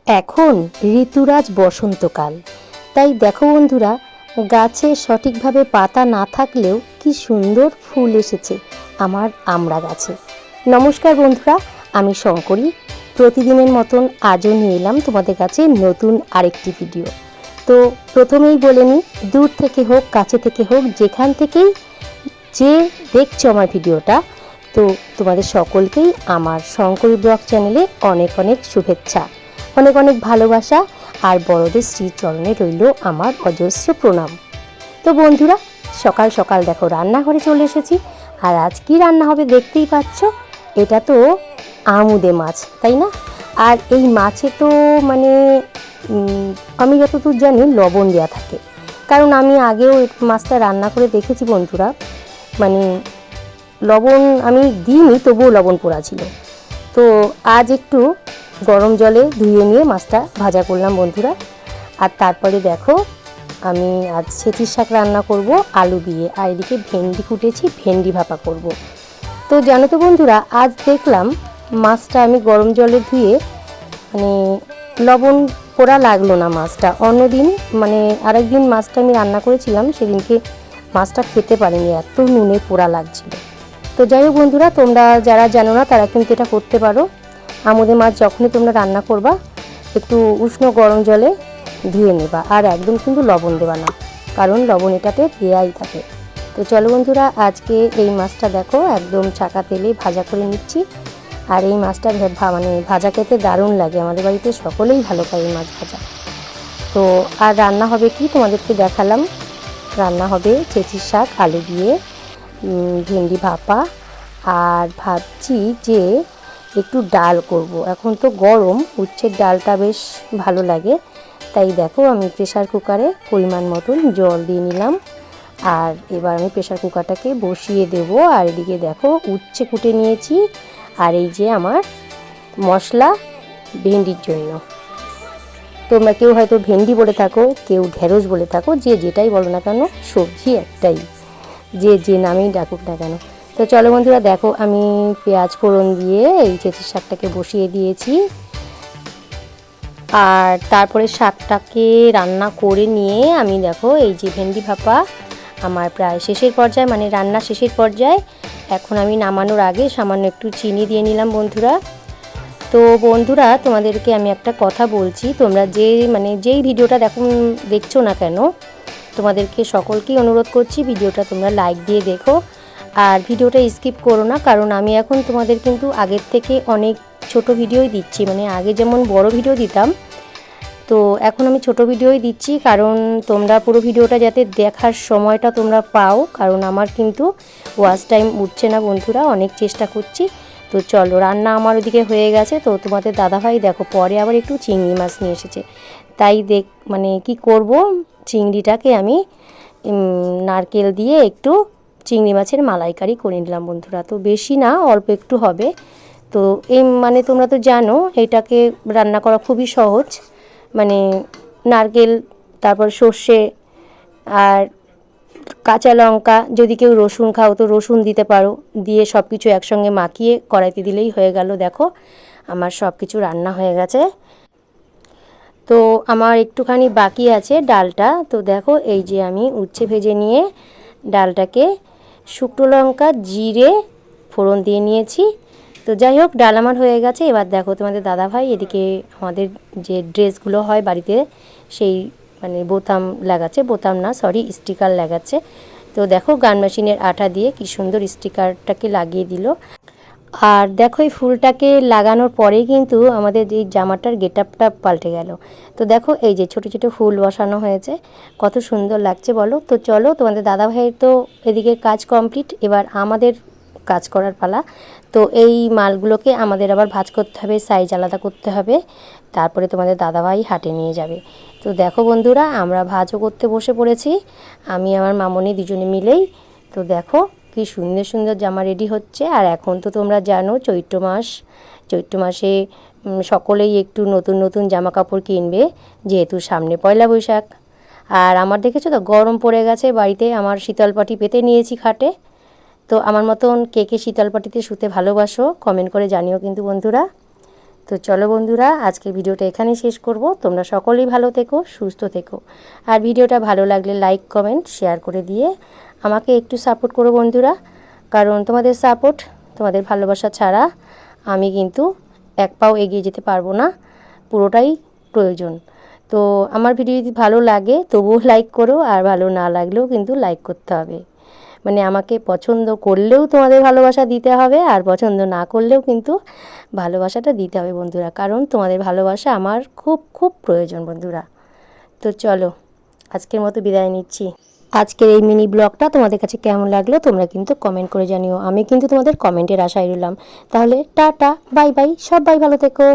এখন ঋতুরাজ বসন্তকাল, তাই দেখো বন্ধুরা, গাছে সঠিকভাবে পাতা না থাকলেও কি সুন্দর ফুল এসেছে আমার আমড়া গাছে। নমস্কার বন্ধুরা, আমি শঙ্করী। প্রতিদিনের মতন আজও নিয়ে এলাম তোমাদের কাছে নতুন আরেকটি ভিডিও। তো প্রথমেই বলে নিই, দূর থেকে হোক কাছে থেকে হোক যেখান থেকেই যে দেখছো আমার ভিডিওটা, তো তোমাদের সকলকেই আমার শঙ্করী ব্লগ চ্যানেলে অনেক অনেক শুভেচ্ছা, অনেক অনেক ভালোবাসা, আর বড়দের শ্রীচরণে রইল আমার অজস্র প্রণাম। তো বন্ধুরা, সকাল সকাল দেখো রান্নাঘরে চলে এসেছি। আর আজ কি রান্না হবে দেখতেই পাচ্ছ, এটা তো আমুদে মাছ, তাই না? আর এই মাছে তো মানে আমি যতদূর জানি লবণ দেওয়া থাকে, কারণ আমি আগেও মাছটা রান্না করে দেখেছি বন্ধুরা, মানে লবণ আমি দিইনি তবুও লবণ পোড়া ছিল। তো আজ একটু গরম জলে ধুয়ে নিয়ে মাছটা ভাজা করলাম বন্ধুরা। আর তারপরে দেখো আমি আজ ছেঁচির শাক রান্না করব আলু দিয়ে, আর এদিকে ভেন্ডি কুটেছি, ভেন্ডি ভাপা করব। তো জানো তো বন্ধুরা, আজ দেখলাম মাছটা আমি গরম জলে ধুয়ে মানে লবণ পোড়া লাগলো না মাছটা। অন্যদিন মানে আরেকদিন মাছটা আমি রান্না করেছিলাম, সেদিনকে মাছটা খেতে পারিনি, এত নুনে পোড়া লাগছিল। তো যাই হোক বন্ধুরা, তোমরা যারা জানো না তারা কিন্তু এটা করতে পারো। আমুদে মাছ যখনই তোমরা রান্না করবা একটু উষ্ণ গরম জলে ধুয়ে নেবা, আর একদম কিন্তু লবণ দেবা না, কারণ লবণ এটাতে দেয়াই থাকে। তো চলো বন্ধুরা, আজকে এই মাছটা দেখো একদম চাকা তেলে ভাজা করে নিচ্ছি। আর এই মাছটা মানে ভাজা খেতে দারুণ লাগে, আমাদের বাড়িতে সকলেই ভালো পায় এই মাছ ভাজা। তো আর রান্না হবে কি তোমাদেরকে দেখালাম, রান্না হবে ছেঁচির শাক আলু দিয়ে, ভেন্ডি ভাপা, আর ভাবছি যে একটু ডাল করব। এখন তো গরম, উচ্ছের ডালটা বেশ ভালো লাগে, তাই দেখো আমি প্রেসার কুকারে পরিমাণ মতন জল দিয়ে নিলাম। আর এবার আমি প্রেসার কুকারটাকে বসিয়ে দেব। আর এদিকে দেখো উচ্ছে কুটে নিয়েছি, আর এই যে আমার মশলা ভেন্ডির জন্য। তোমরা কেউ হয়তো ভেন্ডি বলে থাকো, কেউ ঢেঁড়স বলে থাকো, যে যেটাই বলো না কেন সবজি একটাই, যে যে নামেই ডাকুক না কেন। তো চলো বন্ধুরা, দেখো আমি পেঁয়াজ ফোড়ন দিয়ে এই ছেঁচির শাকটাকে বসিয়ে দিয়েছি। আর তারপরে শাকটাকে রান্না করে নিয়ে আমি দেখো এই যে ভেন্ডি ভাপা আমার প্রায় শেষের পর্যায়ে, মানে রান্না শেষের পর্যায়ে। এখন আমি নামানোর আগে সামান্য একটু চিনি দিয়ে নিলাম বন্ধুরা। তো বন্ধুরা, তোমাদেরকে আমি একটা কথা বলছি, তোমরা যেই ভিডিওটা দেখছো না কেন, তোমাদেরকে সকলকেই অনুরোধ করছি ভিডিওটা তোমরা লাইক দিয়ে দেখো, আর ভিডিওটা স্কিপ করো না, কারণ আমি এখন তোমাদের কিন্তু আগের থেকে অনেক ছোট ভিডিওই দিচ্ছি। মানে আগে যেমন বড় ভিডিও দিতাম, তো এখন আমি ছোট ভিডিওই দিচ্ছি, কারণ তোমরা পুরো ভিডিওটা যাতে দেখার সময়টা তোমরা পাও, কারণ আমার কিন্তু ওয়াচ টাইম উঠছে না বন্ধুরা, অনেক চেষ্টা করছি। তো চলো, রান্না আমার ওদিকে হয়ে গেছে। তো তোমাদের দাদাভাই দেখো পরে আবার একটু চিংড়ি মাছ নিয়ে এসেছে, তাই মানে কি করব, চিংড়িটাকে আমি নারকেল দিয়ে একটু চিংড়ি মাছের মালাইকারি করে নিলাম বন্ধুরা। তো বেশি না, অল্প একটু হবে। তো এই মানে তোমরা তো জানো এটাকে রান্না করা খুবই সহজ, মানে নারকেল, তারপর সর্ষে আর কাঁচা লঙ্কা, যদি কেউ রসুন খাও তো রসুন দিতে পারো, দিয়ে সব কিছু একসঙ্গে মাখিয়ে কড়াইতে দিলেই হয়ে গেল। দেখো আমার সব কিছু রান্না হয়ে গেছে। তো আমার একটুখানি বাকি আছে ডালটা। তো দেখো এই যে আমি উচ্ছে ভেজে নিয়ে ডালটাকে শুকনো লঙ্কা জিরে ফোড়ন দিয়ে নিয়েছি। তো যাই হোক, ডাল আমার হয়ে গেছে। এবার দেখো তোমাদের দাদাভাই এদিকে আমাদের যে ড্রেসগুলো হয় বাড়িতে, সেই মানে বোতাম লাগাচ্ছে, বোতাম না সরি স্টিকার লাগাচ্ছে। তো দেখো গান মেশিনের আঠা দিয়ে কি সুন্দর স্টিকারটাকে লাগিয়ে দিল। আর দেখো এই ফুলটাকে লাগানোর পরেই কিন্তু আমাদের এই জামাটার গেটআপটা পাল্টে গেল। তো দেখো এই যে ছোটো ছোটো ফুল বসানো হয়েছে, কত সুন্দর লাগছে বলো। তো চলো, তোমাদের দাদাভাইয়ের তো এদিকে কাজ কমপ্লিট, এবার আমাদের কাজ করার পালা। তো এই মালগুলোকে আমাদের আবার ভাঁজ করতে হবে, সাইজ আলাদা করতে হবে, তারপরে তোমাদের দাদাভাই হাটে নিয়ে যাবে। তো দেখো বন্ধুরা, আমরা ভাঁজও করতে বসে পড়েছি, আমি আমার মামনি দুজনে মিলেই। তো দেখো কি সুন্দর সুন্দর জামা রেডি হচ্ছে। আর এখন তো তোমরা জানো চৈত্র মাসে সকলেই একটু নতুন নতুন জামা কাপড় কিনবে, যেহেতু সামনে পয়লা বৈশাখ। আর আমার দেখেছো তো গরম পড়ে গেছে বাড়িতে, আমার শীতলপাটি পেতে নিয়েছি খাটে। তো আমার মতন কে কে শীতলপাটিতে শুতে ভালোবাসো কমেন্ট করে জানিও কিন্তু বন্ধুরা। তো চলো বন্ধুরা, আজকে ভিডিওটা এখানেই শেষ করব। তোমরা সকলেই ভালো থেকো, সুস্থ থেকো। আর ভিডিওটা ভালো লাগলে লাইক কমেন্ট শেয়ার করে দিয়ে আমাকে একটু সাপোর্ট করো বন্ধুরা, কারণ তোমাদের সাপোর্ট, তোমাদের ভালোবাসা ছাড়া আমি কিন্তু এক পাও এগিয়ে যেতে পারবো না, পুরোটাই প্রয়োজন। তো আমার ভিডিও যদি ভালো লাগে তবুও লাইক করো, আর ভালো না লাগলেও কিন্তু লাইক করতে হবে। মানে আমাকে পছন্দ করলেও তোমাদের ভালোবাসা দিতে হবে, আর পছন্দ না করলেও কিন্তু ভালোবাসাটা দিতে হবে বন্ধুরা, কারণ তোমাদের ভালোবাসা আমার খুব খুব প্রয়োজন বন্ধুরা। তো চলো, আজকের মতো বিদায় নিচ্ছি। আজকের এই মিনি ব্লগটা তোমাদের কাছে কেমন লাগলো তোমরা কিন্তু কমেন্ট করে জানিও। আমি কিন্তু তোমাদের কমেন্টের আশায় রইলাম। তাহলে টাটা, বাই বাই, সবাই ভালো থেকো।